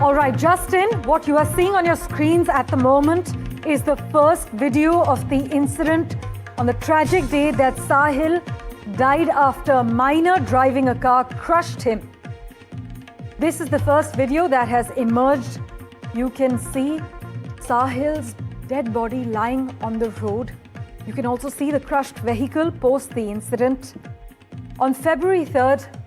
All right, Justin, what you are seeing on your screens at the moment is the first video of the incident on the tragic day that Sahil died after a minor driving a car crushed him. This is the first video that has emerged. You can see Sahil's dead body lying on the road. You can also see the crushed vehicle post the incident. On February 3rd,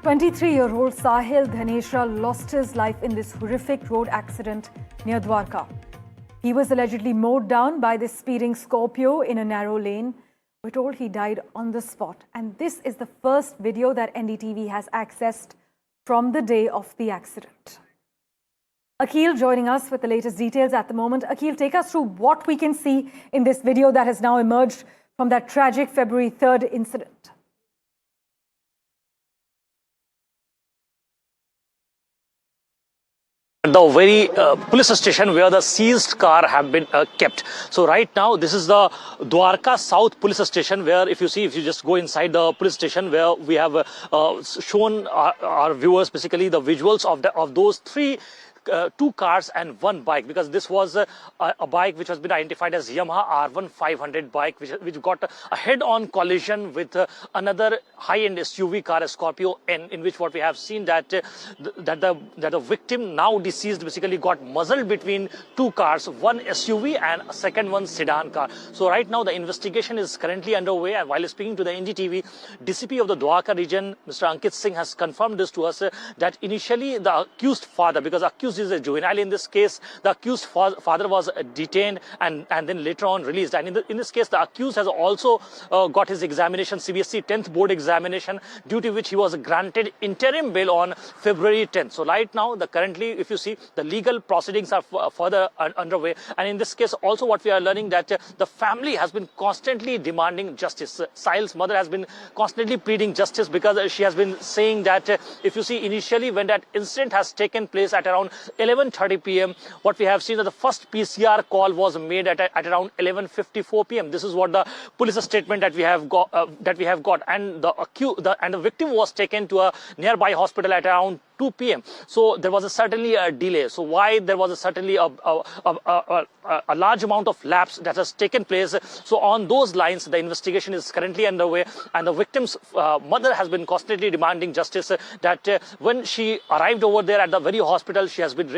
23-year-old Sahil Dhaneshra lost his life in this horrific road accident near Dwarka. He was allegedly mowed down by this speeding Scorpio in a narrow lane. We're told he died on the spot. And this is the first video that NDTV has accessed from the day of the accident. Akhil joining us with the latest details at the moment. Akhil, take us through what we can see in this video that has now emerged from that tragic February 3rd incident. The very police station where the seized car have been kept. So right now this is the Dwarka South police station, where if you just go inside the police station, where we have shown our viewers basically the visuals of those two cars and one bike, because this was a bike which has been identified as Yamaha R1 500 bike, which got a head-on collision with another high-end SUV car, a Scorpio N, in which what we have seen that the victim, now deceased, basically got muzzled between two cars, one SUV and a second one sedan car. So right now the investigation is currently underway, and while speaking to the NDTV, DCP of the Dwarka region, Mr. Ankit Singh, has confirmed this to us that initially the accused father, because accused is a juvenile in this case, the accused father was detained and then later on released. And in this case, the accused has also got his examination, CBSE 10th board examination, due to which he was granted interim bail on February 10th. So right now, currently, if you see, the legal proceedings are further underway. And in this case, also what we are learning that the family has been constantly demanding justice. Sahil's mother has been constantly pleading justice, because she has been saying that if you see, initially when that incident has taken place at around 11:30 p.m. what we have seen that the first PCR call was made at around 11:54 p.m. This is what the police statement that we have got, and the victim was taken to a nearby hospital at around 2 p.m. So there was certainly a delay. So why there was certainly a large amount of lapse that has taken place. So on those lines, the investigation is currently underway, and the victim's mother has been constantly demanding justice. That when she arrived over there at the very hospital, she has been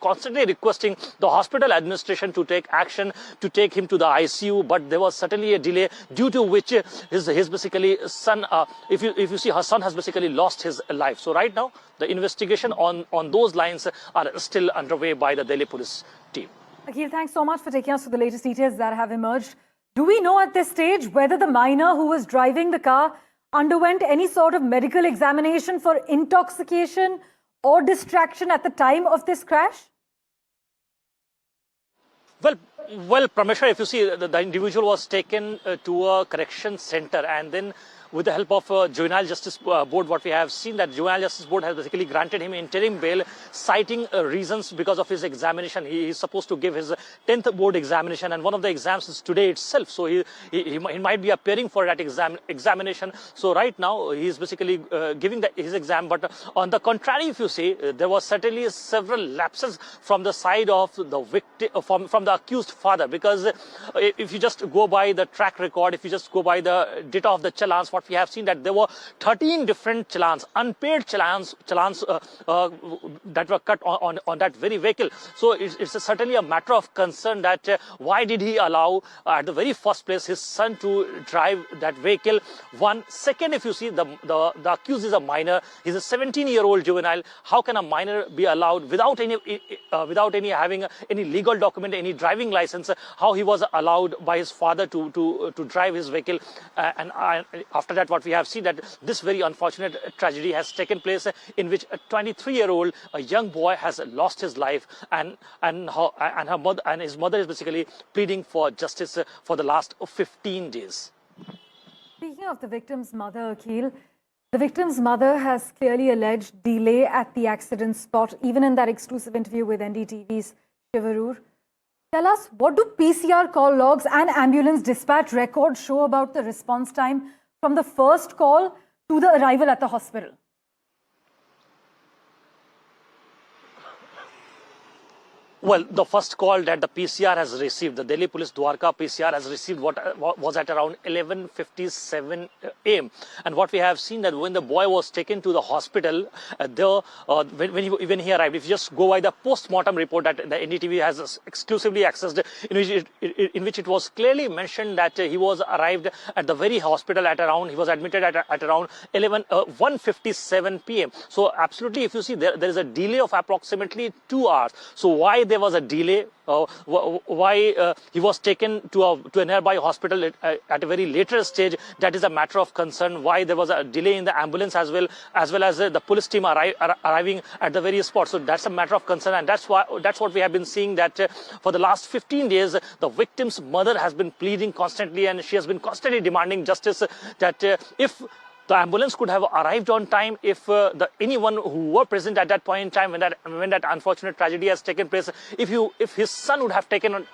constantly requesting the hospital administration to take action, to take him to the ICU. But there was certainly a delay, due to which his basically son, if you see, her son has basically lost his life. So right now, the investigation on those lines are still underway by the Delhi police team. Akhil, thanks so much for taking us to the latest details that have emerged. Do we know at this stage whether the minor who was driving the car underwent any sort of medical examination for intoxication or distraction at the time of this crash? Well, Prameshwar, if you see, the individual was taken to a correction center, and then with the help of Juvenile Justice Board, what we have seen that Juvenile Justice Board has basically granted him interim bail, citing reasons because of his examination. He is supposed to give his 10th board examination, and one of the exams is today itself. So he might be appearing for that examination. So right now he is basically giving his exam. But on the contrary, if you see, there was certainly several lapses from the side of the victim, from the accused father, because if you just go by the track record, if you just go by the data of the challans, what we have seen that there were 13 different challans, unpaid challans that were cut on that very vehicle. So it's certainly a matter of concern that why did he allow at the very first place his son to drive that vehicle? One. Second, if you see, the accused is a minor. He's a 17-year-old juvenile. How can a minor be allowed without having any legal document, any driving license? How he was allowed by his father to drive his vehicle? And after that, what we have seen that this very unfortunate tragedy has taken place, in which a 23-year-old, a young boy, has lost his life, and his mother is basically pleading for justice for the last 15 days. Speaking of the victim's mother, Akhil, the victim's mother has clearly alleged delay at the accident spot, even in that exclusive interview with NDTV's Shivarur. Tell us, what do PCR call logs and ambulance dispatch records show about the response time from the first call to the arrival at the hospital? Well, the first call that the PCR has received, the Delhi Police Dwarka PCR has received what was at around 11:57 a.m. And what we have seen that when the boy was taken to the hospital, when he arrived, if you just go by the post-mortem report that the NDTV has exclusively accessed, in which it was clearly mentioned that he was arrived at the very hospital at around, he was admitted at around 1:57 p.m. So absolutely, if you see there is a delay of approximately 2 hours. So why there was a delay? Why he was taken to a nearby hospital at a very later stage? That is a matter of concern. Why there was a delay in the ambulance as well as the police team arriving at the very spot. So that's a matter of concern, and that's what we have been seeing, that for the last 15 days the victim's mother has been pleading constantly, and she has been constantly demanding justice, that if the ambulance could have arrived on time, if anyone who were present at that point in time when that unfortunate tragedy has taken place, if his son would have taken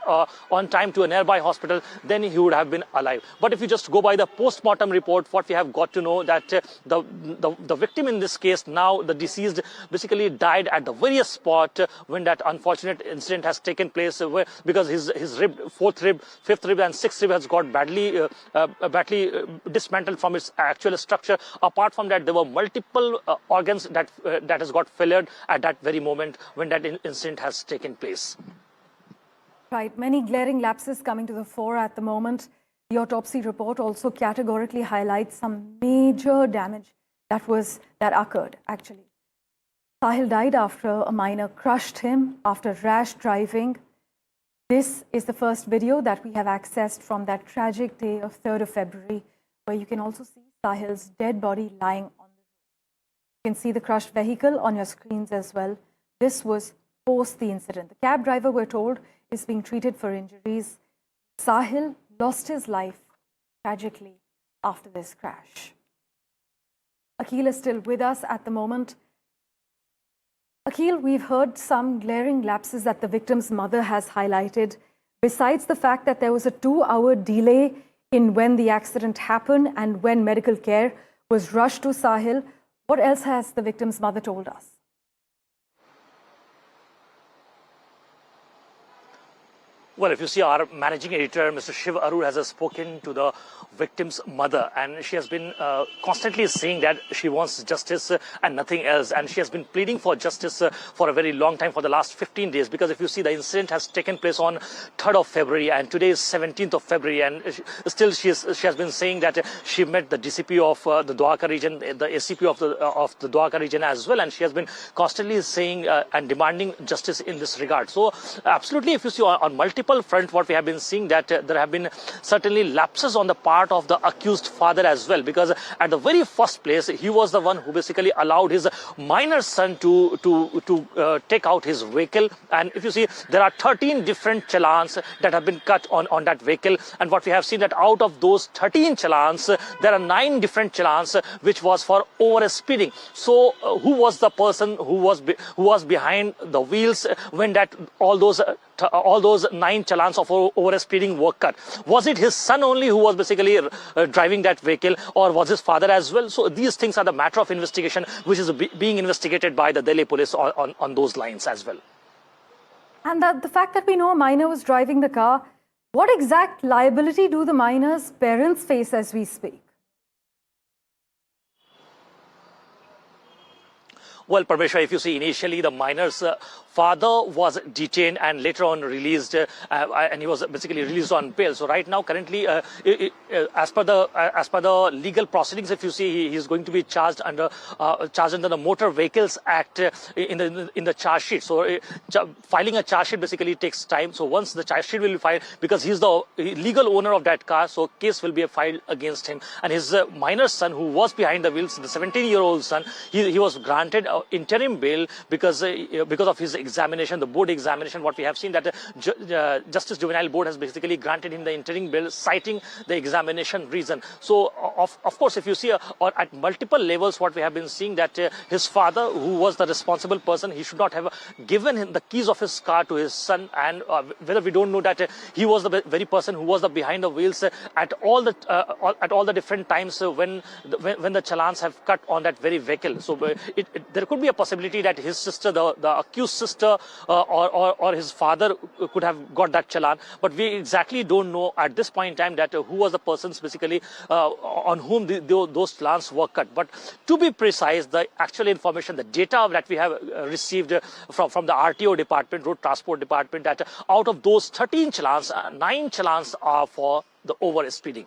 on time to a nearby hospital, then he would have been alive. But if you just go by the post-mortem report, what we have got to know, that the victim in this case, now the deceased, basically died at the very spot when that unfortunate incident has taken place, because his rib, fourth rib, fifth rib and sixth rib has got badly dismantled from its actual structure. Apart from that, there were multiple organs that has got failed at that very moment when that incident has taken place. Right, many glaring lapses coming to the fore at the moment. The autopsy report also categorically highlights some major damage that occurred actually. Sahil died after a minor crushed him after rash driving. This is the first video that we have accessed from that tragic day of 3rd of February, where you can also see Sahil's dead body lying on the road. You can see the crushed vehicle on your screens as well. This was post the incident. The cab driver, we're told, is being treated for injuries. Sahil lost his life tragically after this crash. Akhil is still with us at the moment. Akhil, we've heard some glaring lapses that the victim's mother has highlighted. Besides the fact that there was a 2-hour delay in when the accident happened and when medical care was rushed to Sahil, what else has the victim's mother told us? Well, if you see, our managing editor, Mr. Shiv Arur, has spoken to the victim's mother, and she has been constantly saying that she wants justice and nothing else. And she has been pleading for justice for a very long time, for the last 15 days. Because if you see, the incident has taken place on 3rd of February, and today is 17th of February. And still she has been saying that she met the DCP of the Dwarka region, the ACP of the Dwarka region as well. And she has been constantly saying and demanding justice in this regard. So absolutely, if you see, on multiple front, what we have been seeing, that there have been certainly lapses on the part of the accused father as well, because at the very first place, he was the one who basically allowed his minor son to take out his vehicle. And if you see, there are 13 different challans that have been cut on that vehicle, and what we have seen, that out of those 13 challans, there are 9 different challans which was for over speeding. So who was the person who was behind the wheels when that all those 9 challans of over speeding were cut? Was it his son only who was basically driving that vehicle, or was his father as well? So these things are the matter of investigation, which is being investigated by the Delhi police on those lines as well. And the fact that we know a minor was driving the car, what exact liability do the minor's parents face as we speak? Well, Parmeshwar, if you see, initially the minor's father was detained and later on released, and he was basically released on bail. So right now, currently, as per the legal proceedings, if you see, he is going to be charged under the Motor Vehicles Act in the charge sheet. So filing a charge sheet basically takes time. So once the charge sheet will be filed, because he's the legal owner of that car, so case will be filed against him. And his minor son, who was behind the wheels, the 17-year-old son, he was granted interim bail because of his examination, the board examination. What we have seen, that Justice Juvenile Board has basically granted him the interim bail, citing the examination reason. So of course, if you see at multiple levels, what we have been seeing, that his father, who was the responsible person, he should not have given him the keys of his car to his son, and whether we don't know that he was the very person who was behind the wheels at all the different times when the challans have cut on that very vehicle. So there there could be a possibility that his sister, the accused sister, or his father could have got that challan. But we exactly don't know at this point in time that who was the persons basically on whom those challans were cut. But to be precise, the actual information, the data that we have received from the RTO department, Road Transport Department, that out of those 13 challans, 9 challans are for the over speeding.